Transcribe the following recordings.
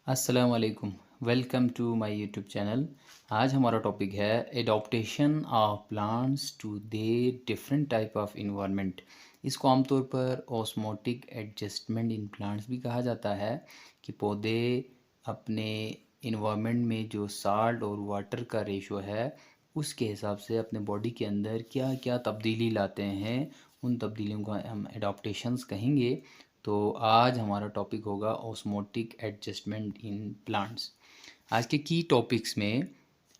अस्सलाम वालेकुम। Welcome to my YouTube channel. आज हमारा टॉपिक है adaptation of plants to the different type of environment. इसको आमतौर पर ऑस्मोटिक एडजस्टमेंट इन प्लांट्स भी कहा जाता है कि पौधे अपने इन्वायरमेंट में जो साल्ट और वाटर का रेशो है उसके हिसाब से अपने बॉडी के अंदर क्या क्या तब्दीली लाते हैं, उन तब्दीलियों को हम एडॉप्टेशंस कहेंगे। तो आज हमारा टॉपिक होगा ऑस्मोटिक एडजस्टमेंट इन प्लांट्स। आज के की टॉपिक्स में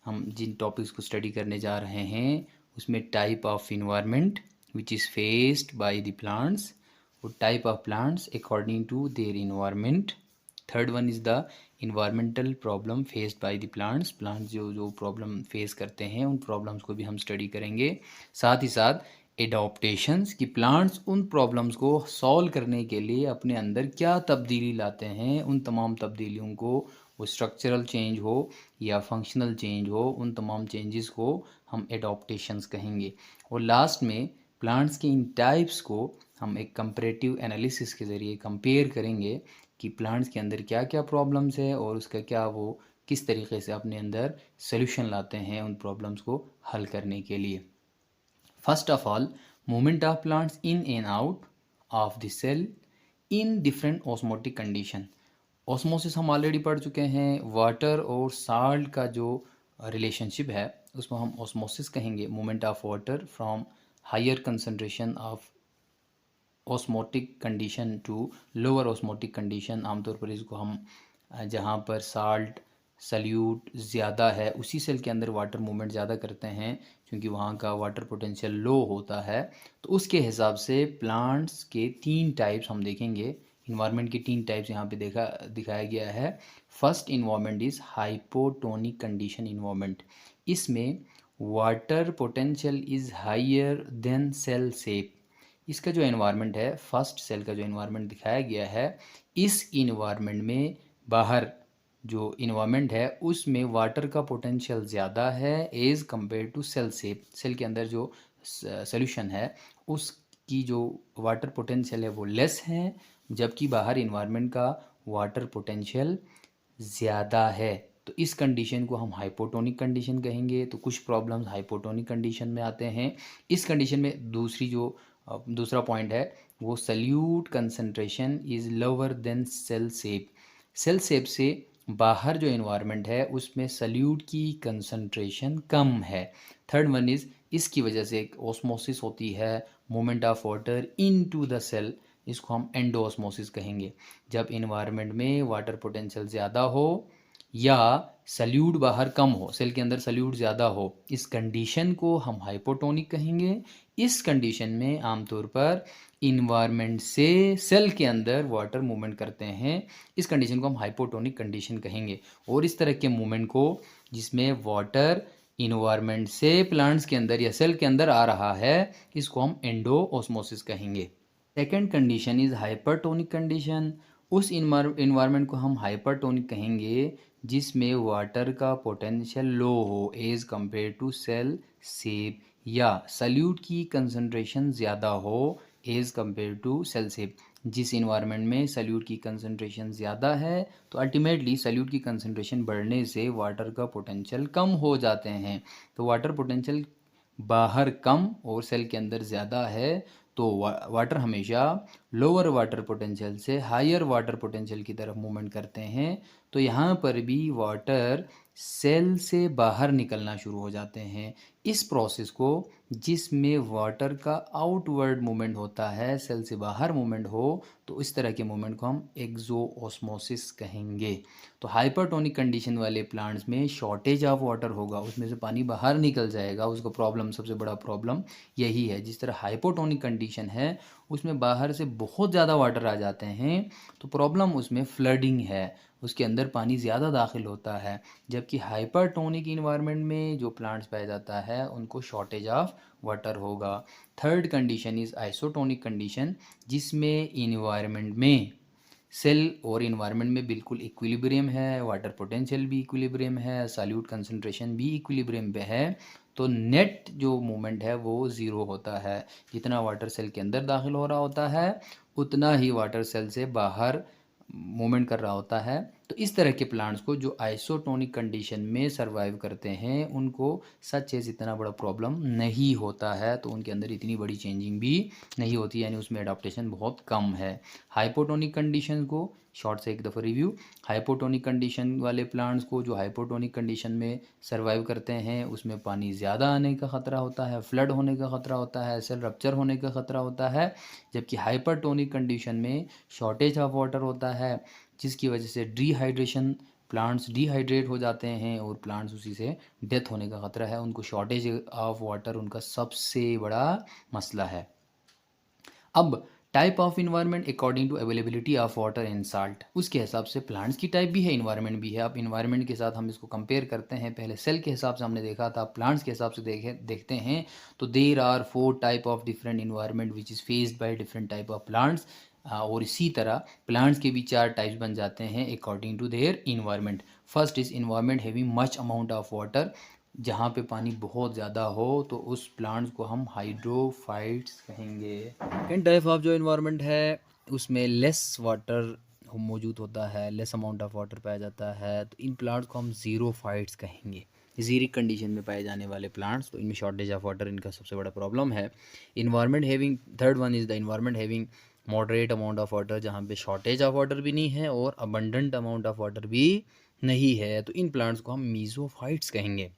हम जिन टॉपिक्स को स्टडी करने जा रहे हैं उसमें type of environment which is faced by the plants और type of plants according to their environment. Third one is the environmental problem faced by the plants. Plants जो जो प्रॉब्लम फेस करते हैं उन प्रॉब्लम्स को भी हम स्टडी करेंगे। साथ ही साथ एडॉप्टेशंस कि प्लांट्स उन प्रॉब्लम्स को सॉल्व करने के लिए अपने अंदर क्या तब्दीली लाते हैं, उन तमाम तब्दीलियों को, वो स्ट्रक्चरल चेंज हो या फंक्शनल चेंज हो, उन तमाम चेंजेस को हम एडॉप्टेशंस कहेंगे। और लास्ट में प्लांट्स के इन टाइप्स को हम एक कंपैरेटिव एनालिसिस के ज़रिए कंपेयर करेंगे कि प्लांट्स के अंदर क्या क्या प्रॉब्लम्स है और उसका क्या वो किस तरीके से अपने अंदर सोल्यूशन लाते हैं उन प्रॉब्लम्स को हल करने के लिए। First of all, movement of plants in and out of the cell in different osmotic condition। Osmosis हम ऑलरेडी पढ़ चुके हैं। वाटर और साल्ट का जो रिलेशनशिप है उसको हम ऑस्मोसिस कहेंगे। Movement of water from higher concentration of osmotic condition to lower osmotic condition. आमतौर पर इसको हम जहाँ पर साल्ट सल्यूट ज़्यादा है उसी सेल के अंदर वाटर मूवमेंट ज़्यादा करते हैं क्योंकि वहाँ का वाटर पोटेंशियल लो होता है। तो उसके हिसाब से प्लांट्स के तीन टाइप्स हम देखेंगे। इन्वायरमेंट के तीन टाइप्स यहाँ पे दिखाया गया है। First environment is hypotonic condition environment. इसमें water potential is higher than cell shape. इसका जो एनवायरनमेंट है, फर्स्ट सेल का जो एनवायरनमेंट दिखाया गया है, इस इन्वायरमेंट में बाहर जो इन्वायरमेंट है उसमें वाटर का पोटेंशियल ज़्यादा है as compare to cell sap. Cell के अंदर जो सोल्यूशन है उसकी जो वाटर पोटेंशियल है वो लेस है, जबकि बाहर इन्वायरमेंट का वाटर पोटेंशियल ज़्यादा है। तो इस कंडीशन को हम हाइपोटोनिक कंडीशन कहेंगे। तो कुछ प्रॉब्लम्स हाइपोटोनिक कंडीशन में आते हैं। इस कंडीशन में दूसरा पॉइंट है वो solute concentration is lower than cell sap. Cell sap से बाहर जो इन्वायरमेंट है उसमें सल्यूट की कंसंट्रेशन कम है। थर्ड वन इज़ इसकी वजह से एक ऑस्मोसिस होती है, movement of water into the cell. इसको हम एंडोऑस्मोसिस कहेंगे। जब इन्वायरमेंट में वाटर पोटेंशियल ज़्यादा हो या सल्यूट बाहर कम हो, सेल के अंदर सल्यूट ज़्यादा हो, इस कंडीशन को हम हाइपोटोनिक कहेंगे। इस कंडीशन में आमतौर पर इन्वायरमेंट से सेल के अंदर वाटर मूवमेंट करते हैं। इस कंडीशन को हम हाइपोटोनिक कंडीशन कहेंगे। और इस तरह के मूवमेंट को जिसमें वाटर इन्वायरमेंट से प्लांट्स के अंदर या सेल के अंदर आ रहा है इसको हम एंडोऑस्मोसिस कहेंगे। Second condition is hypertonic condition. उस इन्वायरमेंट को हम हाइपरटोनिक कहेंगे जिसमें वाटर का पोटेंशियल लो हो as compare to cell sap या सल्यूट की कंसंट्रेशन ज़्यादा हो as compare to cell sap. जिस इन्वायरमेंट में सल्यूट की कंसंट्रेशन ज़्यादा है तो अल्टीमेटली सल्यूट की कंसंट्रेशन बढ़ने से वाटर का पोटेंशियल कम हो जाते हैं। तो वाटर पोटेंशियल बाहर कम और सेल के अंदर ज़्यादा है तो वाटर हमेशा लोअर वाटर पोटेंशियल से हायर वाटर पोटेंशियल की तरफ मूवमेंट करते हैं। तो यहाँ पर भी वाटर सेल से बाहर निकलना शुरू हो जाते हैं। इस प्रोसेस को जिसमें वाटर का आउटवर्ड मूवमेंट होता है, सेल से बाहर मूवमेंट हो, तो इस तरह के मूवमेंट को हम एक्सोऑस्मोसिस कहेंगे। तो हाइपरटोनिक कंडीशन वाले प्लांट्स में शॉर्टेज ऑफ वाटर होगा, उसमें से पानी बाहर निकल जाएगा। उसका प्रॉब्लम, सबसे बड़ा प्रॉब्लम यही है। जिस तरह हाइपोटोनिक कंडीशन है उसमें बाहर से बहुत ज़्यादा वाटर आ जाते हैं तो प्रॉब्लम उसमें फ्लडिंग है, उसके अंदर पानी ज़्यादा दाखिल होता है। जबकि हाइपरटोनिक इन्वायरमेंट में जो प्लांट्स पाया जाता है उनको शॉर्टेज ऑफ वाटर होगा। Third condition is isotonic condition, जिसमें इन्वायरमेंट में सेल और इन्वायरमेंट में बिल्कुल इक्विलिब्रियम है, वाटर पोटेंशियल भी इक्विलिब्रियम है, सॉल्यूट कंसंट्रेशन भी इक्विलिब्रियम पे है। तो नेट जो मूवमेंट है वो ज़ीरो होता है। जितना वाटर सेल के अंदर दाखिल हो रहा होता है उतना ही वाटर सेल से बाहर मूवमेंट कर रहा होता है। तो इस तरह के प्लांट्स को जो आइसोटोनिक कंडीशन में सर्वाइव करते हैं उनको सच एज इतना बड़ा प्रॉब्लम नहीं होता है, तो उनके अंदर इतनी बड़ी चेंजिंग भी नहीं होती, यानी उसमें एडाप्टेशन बहुत कम है। हाइपोटोनिक कंडीशन को शॉर्ट से एक दफ़ा रिव्यू। हाइपोटोनिक कंडीशन वाले प्लांट्स को, जो हाइपोटोनिक कंडीशन में सर्वाइव करते हैं, उसमें पानी ज़्यादा आने का ख़तरा होता है, फ्लड होने का ख़तरा होता है, सेल रप्चर होने का ख़तरा होता है। जबकि हाइपरटोनिक कंडीशन में शॉर्टेज ऑफ वाटर होता है, जिसकी वजह से डिहाइड्रेशन, प्लांट्स डिहाइड्रेट हो जाते हैं और प्लांट्स उसी से डेथ होने का ख़तरा है। उनको शॉर्टेज ऑफ वाटर उनका सबसे बड़ा मसला है। अब type of environment according to availability of water and salt, उसके हिसाब से प्लांट्स की टाइप भी है, इन्वायरमेंट भी है। अब इन्वायरमेंट के साथ हम इसको कंपेयर करते हैं। पहले सेल के हिसाब से हमने देखा था, प्लांट्स के हिसाब से देखते हैं तो there are 4 type of different environment which is faced by different type of plants. और इसी तरह प्लांट्स के भी 4 टाइप्स बन जाते हैं according to their environment. First is environment having much amount of water, जहाँ पे पानी बहुत ज़्यादा हो तो उस प्लांट्स को हम हाइड्रोफाइट्स कहेंगे। सेकेंड टाइप ऑफ जो इन्वायरमेंट है उसमें लेस वाटर मौजूद होता है, लेस अमाउंट ऑफ वाटर पाया जाता है, तो इन प्लांट्स को हम ज़ीरोफाइट्स कहेंगे। ज़ीरिक कंडीशन में पाए जाने वाले प्लांट्स, तो इनमें शॉर्टेज ऑफ वाटर इनका सबसे बड़ा प्रॉब्लम है। Environment having, third one is the environment having moderate amount of water, जहाँ पे शॉर्टेज ऑफ वाटर भी नहीं है और अबंडेंट अमाउंट ऑफ वाटर भी नहीं है, तो इन प्लांट्स को हम मीज़ोफाइट्स कहेंगे।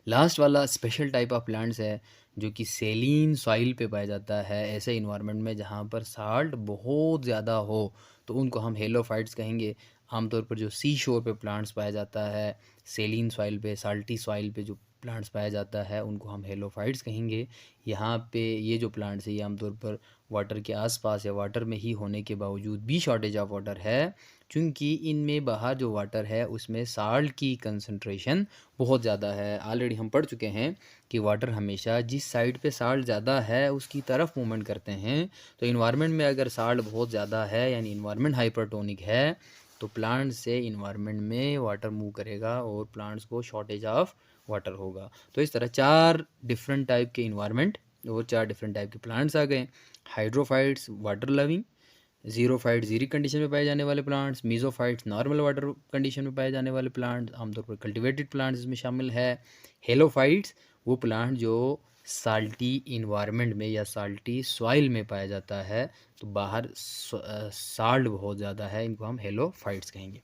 लास्ट वाला स्पेशल टाइप ऑफ प्लांट्स है जो कि सेलीन सॉइल पे पाया जाता है, ऐसे इन्वायरमेंट में जहाँ पर साल्ट बहुत ज़्यादा हो, तो उनको हम हेलोफाइट्स कहेंगे। आमतौर पर जो सी शोर पे प्लांट्स पाया जाता है, सेलीन सॉइल पे, साल्टी सॉइल पे जो प्लांट्स पाया जाता है, उनको हम हेलोफाइट्स कहेंगे। यहाँ पे ये जो प्लांट्स है ये आमतौर पर वाटर के आसपास या वाटर में ही होने के बावजूद भी शॉर्टेज ऑफ वाटर है, क्योंकि इनमें बाहर जो वाटर है उसमें साल्ट की कंसंट्रेशन बहुत ज़्यादा है। ऑलरेडी हम पढ़ चुके हैं कि वाटर हमेशा जिस साइड पे साल्ट ज़्यादा है उसकी तरफ मूवमेंट करते हैं। तो इन्वायरमेंट में अगर साल्ट बहुत ज़्यादा है, यानी इन्वायरमेंट हाइपरटोनिक है, तो प्लांट से इन्वायरमेंट में वाटर मूव करेगा और प्लांट्स को शॉर्टेज ऑफ वाटर होगा। तो इस तरह 4 डिफरेंट टाइप के इन्वायरमेंट और 4 डिफरेंट टाइप के प्लांट्स आ गए। हाइड्रोफाइट्स वाटर लविंग, ज़ीरोफाइट ज़ीरिक कंडीशन में पाए जाने वाले प्लांट्स, मीज़ोफाइट्स नॉर्मल वाटर कंडीशन में पाए जाने वाले प्लांट्स, आमतौर पर कल्टिवेटेड प्लांट्स इसमें शामिल है। हेलोफाइट्स वो प्लांट जो साल्टी इन्वायरमेंट में या साल्टी सॉइल में पाया जाता है, तो बाहर साल्ट बहुत ज़्यादा है, इनको हम हेलोफाइट्स कहेंगे।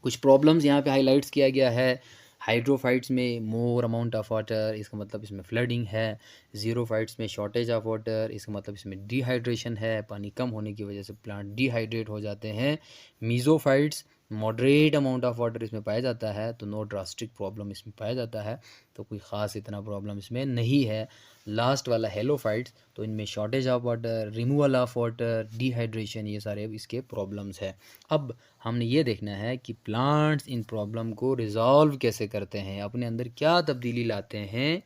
कुछ प्रॉब्लम्स यहाँ पे हाईलाइट्स किया गया है। हाइड्रोफाइट्स में मोर अमाउंट ऑफ वाटर, इसका मतलब इसमें फ्लडिंग है। ज़ीरोफाइट्स में शॉर्टेज ऑफ वाटर, इसका मतलब इसमें डिहाइड्रेशन है, पानी कम होने की वजह से प्लांट डिहाइड्रेट हो जाते हैं। मीज़ोफाइट्स मॉडरेट अमाउंट ऑफ वाटर इसमें पाया जाता है, तो नो ड्रास्टिक प्रॉब्लम इसमें पाया जाता है, तो कोई ख़ास इतना प्रॉब्लम इसमें नहीं है। लास्ट वाला हेलोफाइट्स, तो इनमें shortage of water, removal of water, dehydration, ये सारे इसके प्रॉब्लम्स है। अब हमने ये देखना है कि प्लांट्स इन प्रॉब्लम को रिजॉल्व कैसे करते हैं, अपने अंदर क्या तब्दीली लाते हैं।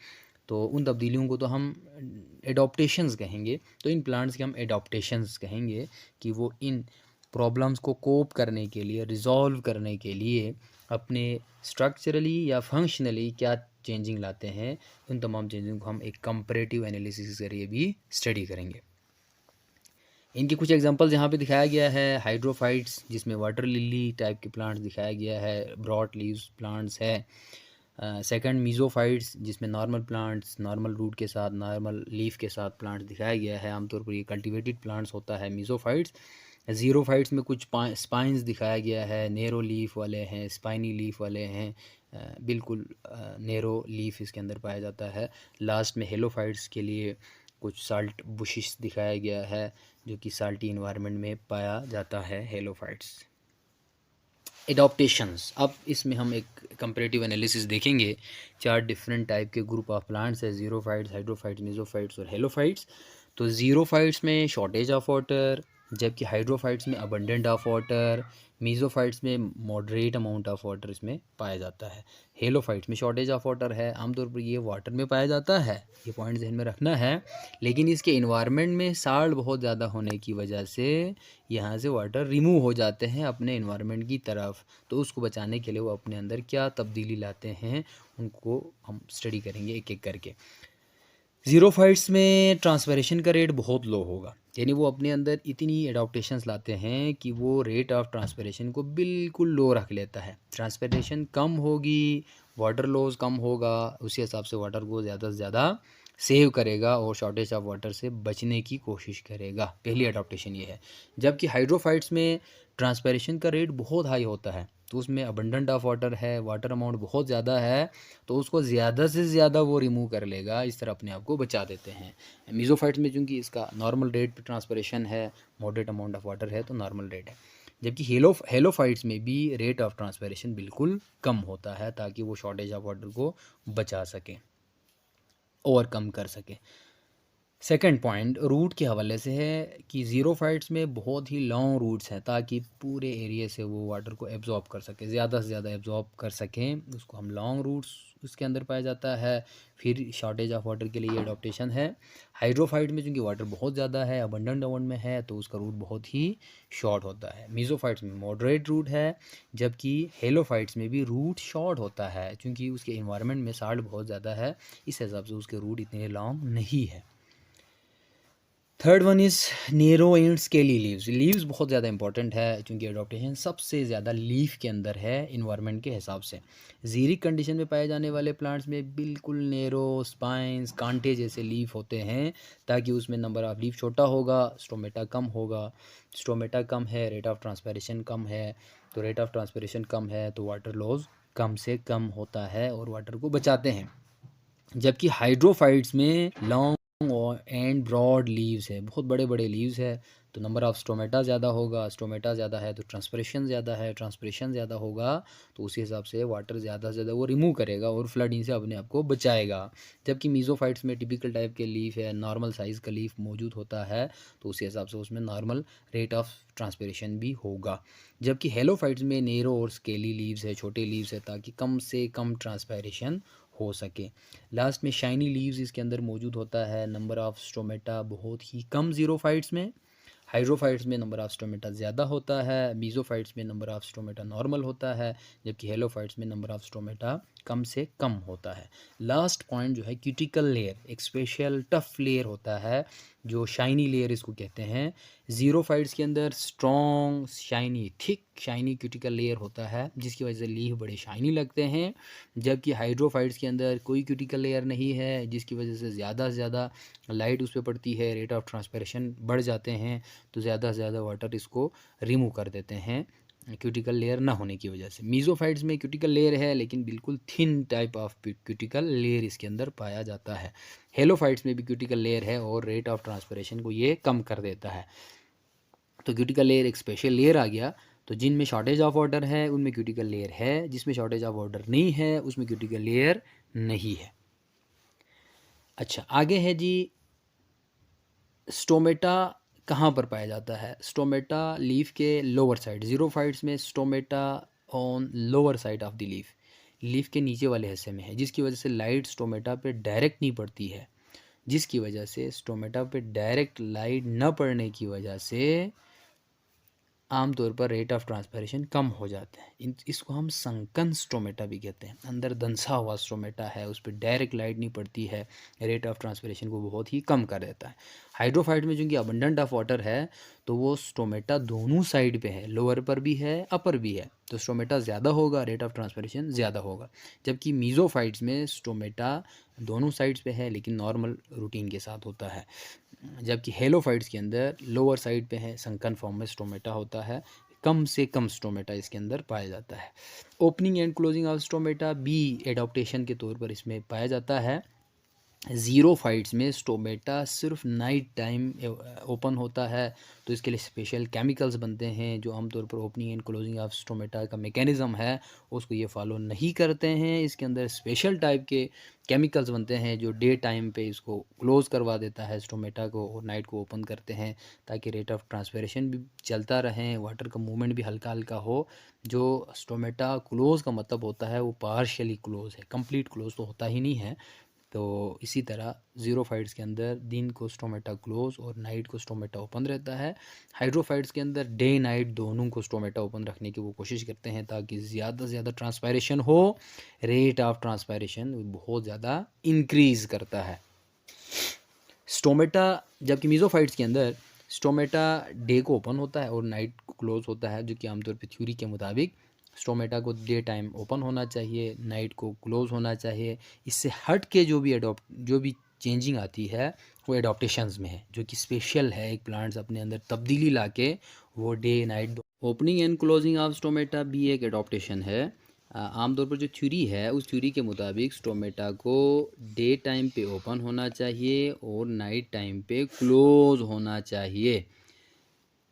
तो उन तब्दीलियों को तो हम एडॉप्टेशंस कहेंगे। तो इन प्लांट्स के हम एडॉप्टेशंस कहेंगे कि वो इन प्रॉब्लम्स को कोप करने के लिए, रिजॉल्व करने के लिए अपने स्ट्रक्चरली या फंक्शनली क्या चेंजिंग लाते हैं। उन तमाम चेंजिंग को हम एक कंपैरेटिव एनालिसिस के जरिए भी स्टडी करेंगे। इनके कुछ एग्जांपल्स यहाँ पे दिखाया गया है। हाइड्रोफाइट्स जिसमें वाटर लिली टाइप के प्लांट्स दिखाया गया है, ब्रॉड लीव्स प्लांट्स है। सेकंड मीज़ोफाइट्स जिसमें नॉर्मल प्लांट्स, नॉर्मल रूट के साथ, नॉर्मल लीफ के साथ प्लांट्स दिखाया गया है। आमतौर पर ये कल्टिवेटेड प्लांट्स होता है मीज़ोफाइट्स। ज़ीरोफाइट्स में कुछ स्पाइंस दिखाया गया है, नेरो लीफ वाले हैं, स्पाइनी लीफ वाले हैं, बिल्कुल नेरो लीफ इसके अंदर पाया जाता है। लास्ट में हेलोफाइट्स के लिए कुछ साल्ट बुशिस दिखाया गया है, जो कि साल्टी इन्वायरमेंट में पाया जाता है, हेलोफाइट्स। एडॉप्टेशंस, अब इसमें हम एक कंपैरेटिव एनालिसिस देखेंगे। 4 डिफरेंट टाइप के ग्रुप ऑफ प्लांट्स है, ज़ीरोफाइट्स, हाइड्रोफाइट्स, मीज़ोफाइट्स और हेलोफाइट्स। तो ज़ीरोफाइट्स में शॉर्टेज ऑफ वाटर, जबकि हाइड्रोफाइट्स में अबंडेंट ऑफ वाटर, मीज़ोफाइट्स में मॉडरेट अमाउंट ऑफ वाटर इसमें पाया जाता है। हेलोफाइट्स में शॉर्टेज ऑफ वाटर है, आमतौर पर ये वाटर में पाया जाता है, ये पॉइंट ध्यान में रखना है। लेकिन इसके इन्वायरमेंट में साल्ट बहुत ज़्यादा होने की वजह से यहाँ से वाटर रिमूव हो जाते हैं अपने इन्वायरमेंट की तरफ। तो उसको बचाने के लिए वो अपने अंदर क्या तब्दीली लाते हैं, उनको हम स्टडी करेंगे एक एक करके। ज़ीरोफाइट्स में ट्रांसपैरेशन का रेट बहुत लो होगा, यानी वो अपने अंदर इतनी एडाप्टेशंस लाते हैं कि वो रेट ऑफ ट्रांसपैरेशन को बिल्कुल लो रख लेता है। ट्रांसपैरेशन कम होगी, वाटर लॉस कम होगा, उसी हिसाब से वाटर को ज़्यादा से ज़्यादा सेव करेगा और शॉर्टेज ऑफ वाटर से बचने की कोशिश करेगा। पहली एडाप्टेशन ये है। जबकि हाइड्रोफाइट्स में ट्रांसपैरेशन का रेट बहुत हाई होता है, तो उसमें अबंडेंट ऑफ वाटर है, वाटर अमाउंट बहुत ज़्यादा है, तो उसको ज़्यादा से ज़्यादा वो रिमूव कर लेगा, इस तरह अपने आप को बचा देते हैं। मीज़ोफाइट्स में चूंकि इसका नॉर्मल रेट पे ट्रांसपरेशन है, मॉडरेट अमाउंट ऑफ वाटर है, तो नॉर्मल रेट है। जबकि हेलोफाइट्स में भी रेट ऑफ ट्रांसपरेशन बिल्कुल कम होता है, ताकि वो शॉर्टेज ऑफ वाटर को बचा सके, ओवरकम कर सके। सेकंड पॉइंट रूट के हवाले से है कि ज़ीरोफाइट्स में बहुत ही लॉन्ग रूट्स हैं, ताकि पूरे एरिया से वो वाटर को एब्जॉर्ब कर सके, ज़्यादा से ज़्यादा एब्जॉर्ब कर सकें, उसको हम लॉन्ग रूट्स उसके अंदर पाया जाता है। फिर शॉर्टेज ऑफ वाटर के लिए एडॉप्टेशन है। हाइड्रोफाइट में चूँकि वाटर बहुत ज़्यादा है, अबंडेंट अमाउंट में है, तो उसका रूट बहुत ही शॉर्ट होता है। मीज़ोफाइट्स में मॉडरेट रूट है, जबकि हेलोफाइट्स में भी रूट शॉर्ट होता है, क्योंकि उसके इन्वायरमेंट में साल्ट बहुत ज़्यादा है, इस हिसाब से उसके रूट इतने लॉन्ग नहीं है। Third one is narrow and scaly leaves. Leaves बहुत ज़्यादा इंपॉर्टेंट है, क्योंकि एडॉप्टेशन सबसे ज़्यादा लीफ के अंदर है इन्वायरमेंट के हिसाब से। जीरिक कंडीशन में पाए जाने वाले प्लांट्स में बिल्कुल नेरो स्पाइंस कांटे जैसे लीफ होते हैं, ताकि उसमें नंबर ऑफ लीफ छोटा होगा, स्टोमेटा कम होगा। स्टोमेटा कम है, रेट ऑफ ट्रांसपैरेशन कम है, तो रेट ऑफ ट्रांसपैरेशन कम है तो वाटर लॉस कम से कम होता है और वाटर को बचाते हैं। जबकि हाइड्रोफाइट्स में लॉन्ग एंड ब्रॉड लीव्स है, बहुत बड़े बड़े लीव्स है, तो नंबर ऑफ स्टोमेटा ज़्यादा होगा, स्टोमेटा ज़्यादा है तो ट्रांसपरेशन ज़्यादा है, ट्रांसपरेशन ज़्यादा होगा तो उसी हिसाब से वाटर ज़्यादा से ज़्यादा वो रिमूव करेगा और फ्लडिंग से अपने आप को बचाएगा। जबकि मीज़ोफाइट्स में टिपिकल टाइप के लीफ है, नॉर्मल साइज़ का लीफ मौजूद होता है, तो उसी हिसाब से उसमें नॉर्मल रेट ऑफ ट्रांसपरेशन भी होगा। जबकि हेलोफाइट्स में नेरो और स्केली लीव्स है, छोटे लीव्स है, ताकि कम से कम ट्रांसपैरेशन हो सके। लास्ट में शाइनी लीव्स इसके अंदर मौजूद होता है। नंबर ऑफ स्टोमेटा बहुत ही कम ज़ीरोफाइट्स में, हाइड्रोफाइट्स में नंबर ऑफ स्टोमेटा ज़्यादा होता है, मीज़ोफाइट्स में नंबर ऑफ स्टोमेटा नॉर्मल होता है, जबकि हेलोफाइट्स में नंबर ऑफ स्टोमेटा कम से कम होता है। लास्ट पॉइंट जो है क्यूटिकल लेयर, एक स्पेशल टफ लेयर होता है जो शाइनी लेयर इसको कहते हैं। ज़ीरोफाइट्स के अंदर strong shiny thick shiny cuticle layer होता है, जिसकी वजह से लीफ बड़े शाइनी लगते हैं। जबकि हाइड्रोफाइट्स के अंदर कोई क्यूटिकल लेयर नहीं है, जिसकी वजह से ज़्यादा लाइट उस पर पड़ती है, रेट ऑफ ट्रांसपैरेशन बढ़ जाते हैं, तो ज़्यादा से ज़्यादा वाटर इसको रिमूव कर देते हैं क्यूटिकल लेयर ना होने की वजह से। मीज़ोफाइट्स में क्यूटिकल लेयर है, लेकिन बिल्कुल thin type of cuticle layer इसके अंदर पाया जाता है। हेलोफाइट्स में भी क्यूटिकल लेयर है और रेट ऑफ ट्रांसपैरेशन को ये कम कर देता है। तो क्यूटिकल लेयर एक स्पेशल लेयर आ गया। तो जिनमें शॉर्टेज ऑफ वाटर है उनमें क्यूटिकल लेयर है, जिसमें शॉर्टेज ऑफ वाटर नहीं है उसमें क्यूटिकल लेयर नहीं है। अच्छा, आगे है जी स्टोमेटा कहाँ पर पाया जाता है। स्टोमेटा लीफ के लोअर साइड, ज़ीरोफाइट्स में stomata on lower side of the leaf, leaf के नीचे वाले हिस्से में है, जिसकी वजह से लाइट स्टोमेटा पे डायरेक्ट नहीं पड़ती है। जिसकी वजह से स्टोमेटा पे डायरेक्ट लाइट न पड़ने की वजह से आमतौर पर रेट ऑफ ट्रांसपैरेशन कम हो जाता है। इसको हम संकन स्टोमेटा भी कहते हैं, अंदर दंसा हुआ स्टोमेटा है, उस पर डायरेक्ट लाइट नहीं पड़ती है, रेट ऑफ ट्रांसपैरेशन को बहुत ही कम कर देता है। हाइड्रोफाइट में चूँकि अबंडेंट ऑफ वाटर है, तो वो स्टोमेटा दोनों साइड पे है, लोअर पर भी है अपर भी है, तो स्टोमेटा ज़्यादा होगा, रेट ऑफ ट्रांसपैरेशन ज़्यादा होगा। जबकि मीज़ोफाइट्स में स्टोमेटा दोनों साइड्स पे है, लेकिन नॉर्मल रूटीन के साथ होता है। जबकि हेलोफाइट्स के अंदर लोअर साइड पे है, संकन फॉर्म में स्टोमेटा होता है, कम से कम स्टोमेटा इसके अंदर पाया जाता है। Opening and closing of stomata भी एडॉप्टेशन के तौर पर इसमें पाया जाता है। ज़ीरोफाइट्स में स्टोमेटा सिर्फ नाइट टाइम ओपन होता है, तो इसके लिए स्पेशल केमिकल्स बनते हैं जो आमतौर पर opening and closing of stomata का मैकेनिज़्म है उसको ये फॉलो नहीं करते हैं। इसके अंदर स्पेशल टाइप के केमिकल्स बनते हैं जो डे टाइम पे इसको क्लोज़ करवा देता है स्टोमेटा को, और नाइट को ओपन करते हैं, ताकि रेट ऑफ ट्रांसपैरेशन भी चलता रहे, वाटर का मूवमेंट भी हल्का हल्का हो। जो स्टोमेटा क्लोज़ का मतलब होता है वो पार्शियली क्लोज़ है, कंप्लीट क्लोज़ तो होता ही नहीं है। तो इसी तरह ज़ीरोफाइट्स के अंदर दिन को स्टोमेटा क्लोज और नाइट को स्टोमेटा ओपन रहता है। हाइड्रोफाइट्स के अंदर डे नाइट दोनों को स्टोमेटा ओपन रखने की वो कोशिश करते हैं, ताकि ज़्यादा से ज़्यादा ट्रांसपायरेशन हो, रेट ऑफ ट्रांसपायरेशन बहुत ज़्यादा इंक्रीज़ करता है। स्टोमेटा, जबकि मीज़ोफाइट्स के अंदर स्टोमेटा डे को ओपन होता है और नाइट को क्लोज होता है, जो कि आमतौर पे थ्योरी के मुताबिक स्टोमेटा को डे टाइम ओपन होना चाहिए, नाइट को क्लोज होना चाहिए। इससे हट के जो भी चेंजिंग आती है वो एडॉप्टेशंस में है, जो कि स्पेशल है। एक प्लांट्स अपने अंदर तब्दीली लाके वो day night opening and closing of stomata भी एक एडॉप्टेशन है। आमतौर पर जो थ्योरी है उस थ्योरी के मुताबिक स्टोमेटा को डे टाइम पे ओपन होना चाहिए और नाइट टाइम पे क्लोज होना चाहिए।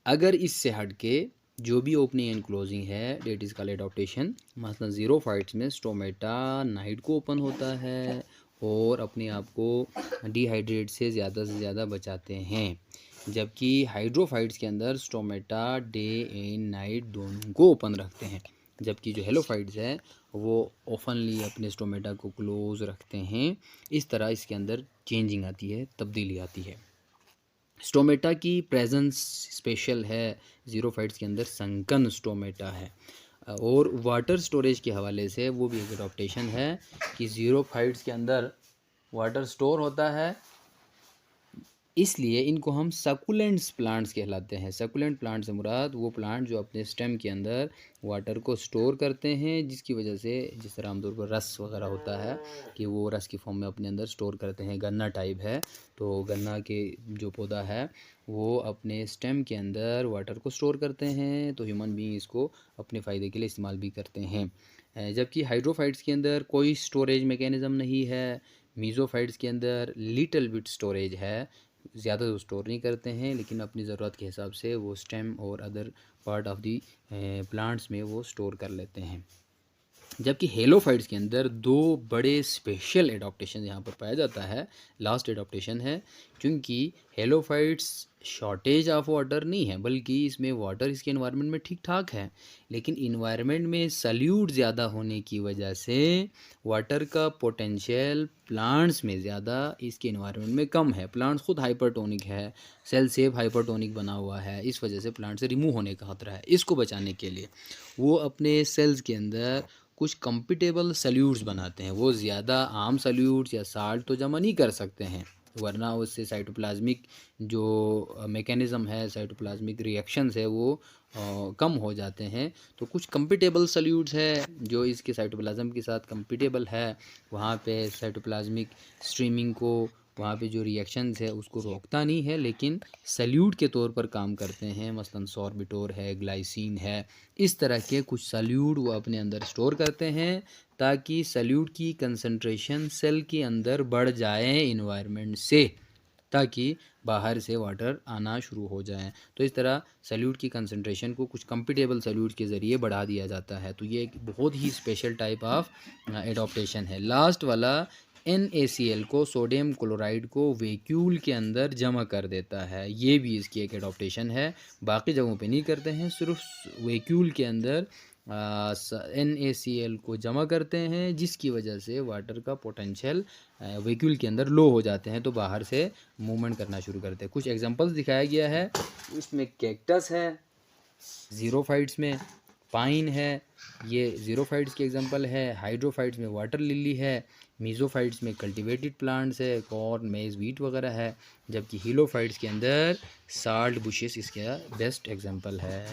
अगर इससे हट के जो भी ओपनिंग एंड क्लोजिंग है डेट इज़ कॉल्ड एडॉप्टेशन। मसलन ज़ीरोफाइट्स में स्टोमेटा नाइट को ओपन होता है और अपने आप को डिहाइड्रेट से ज़्यादा बचाते हैं, जबकि हाइड्रोफाइट्स के अंदर स्टोमेटा डे एंड नाइट दोनों को ओपन रखते हैं, जबकि जो हेलोफाइट्स है वो ओपनली अपने स्टोमेटा को क्लोज रखते हैं। इस तरह इसके अंदर चेंजिंग आती है, तब्दीली आती है। स्टोमेटा की प्रेजेंस स्पेशल है। ज़ीरोफाइट्स के अंदर संकन स्टोमेटा है। और वाटर स्टोरेज के हवाले से वो भी एक एडॉप्टेशन है कि ज़ीरोफाइट्स के अंदर वाटर स्टोर होता है, इसलिए इनको हम सकुलेंट्स प्लांट्स कहलाते हैं। सकुलेंट प्लांट से मुराद वो प्लांट जो अपने स्टेम के अंदर वाटर को स्टोर करते हैं, जिसकी वजह से जिस तरह आमतौर पर रस वगैरह होता है कि वो रस की फॉर्म में अपने अंदर स्टोर करते हैं। गन्ना टाइप है, तो गन्ना के जो पौधा है वो अपने स्टेम के अंदर वाटर को स्टोर करते हैं, तो ह्यूमन बीइंग इसको अपने फ़ायदे के लिए इस्तेमाल भी करते हैं। जबकि हाइड्रोफाइट्स के अंदर कोई स्टोरेज मैकेनिज़्म नहीं है। मीज़ोफाइट्स के अंदर लिटिल बिट स्टोरेज है, ज़्यादा तो स्टोर नहीं करते हैं, लेकिन अपनी ज़रूरत के हिसाब से वो स्टेम और other part of the plants में वो स्टोर कर लेते हैं। जबकि हेलोफाइट्स के अंदर दो बड़े स्पेशल एडॉप्टेशन यहाँ पर पाया जाता है। लास्ट एडॉप्टेशन है, क्योंकि हेलोफाइट्स शॉर्टेज ऑफ वाटर नहीं है, बल्कि इसमें वाटर इसके इन्वायरमेंट में ठीक ठाक है, लेकिन इन्वायरमेंट में सल्यूट ज़्यादा होने की वजह से वाटर का पोटेंशियल प्लांट्स में ज़्यादा इसके इन्वायरमेंट में कम है। प्लांट्स खुद हाइपरटोनिक है, सेल सेप हाइपरटोनिक बना हुआ है, इस वजह से प्लांट से रिमूव होने का खतरा है। इसको बचाने के लिए वो अपने सेल्स के अंदर कुछ कंपिटेबल सल्यूट्स बनाते हैं। वो ज़्यादा आम सल्यूट्स या साल्ट तो जमा नहीं कर सकते हैं, वरना उससे साइटोप्लाज्मिक जो मैकेनिज़्म है, साइटोप्लाज्मिक रिएक्शंस है वो कम हो जाते हैं। तो कुछ कंपिटेबल सल्यूट्स है जो इसके साइटोप्लाज्म के साथ कंपिटेबल है, वहाँ पे साइटोप्लाज्मिक स्ट्रीमिंग को, वहाँ पे जो रिएक्शंस है उसको रोकता नहीं है, लेकिन सल्यूट के तौर पर काम करते हैं। मसलन सॉर्बिटोर है, ग्लाइसिन है, इस तरह के कुछ सल्यूट वो अपने अंदर स्टोर करते हैं, ताकि सल्यूट की कंसंट्रेशन सेल के अंदर बढ़ जाए इन्वायरमेंट से, ताकि बाहर से वाटर आना शुरू हो जाए। तो इस तरह सल्यूट की कंसंट्रेशन को कुछ कंपिटेबल सल्यूट के ज़रिए बढ़ा दिया जाता है। तो ये एक बहुत ही स्पेशल टाइप ऑफ एडॉप्टेशन है। लास्ट वाला NaCl को, सोडियम क्लोराइड को वैक्यूल के अंदर जमा कर देता है, ये भी इसकी एक एडॉप्टेशन है। बाकी जगहों पे नहीं करते हैं, सिर्फ वैक्यूल के अंदर NaCl को जमा करते हैं, जिसकी वजह से वाटर का पोटेंशियल वैक्यूल के अंदर लो हो जाते हैं, तो बाहर से मूवमेंट करना शुरू करते हैं। कुछ एग्जांपल्स दिखाया गया है, उसमें कैक्टस है, ज़ीरोफाइट्स में पाइन है, ये ज़ीरोफाइट्स की एग्जांपल है। हाइड्रोफाइट्स में वाटर लिली है, मीज़ोफाइट्स में कल्टीवेटेड प्लांट्स है, कॉर्न, मेज़, व्हीट वगैरह है, जबकि हीलोफाइट्स के अंदर साल्ट बुशेस इसका बेस्ट एग्जांपल है।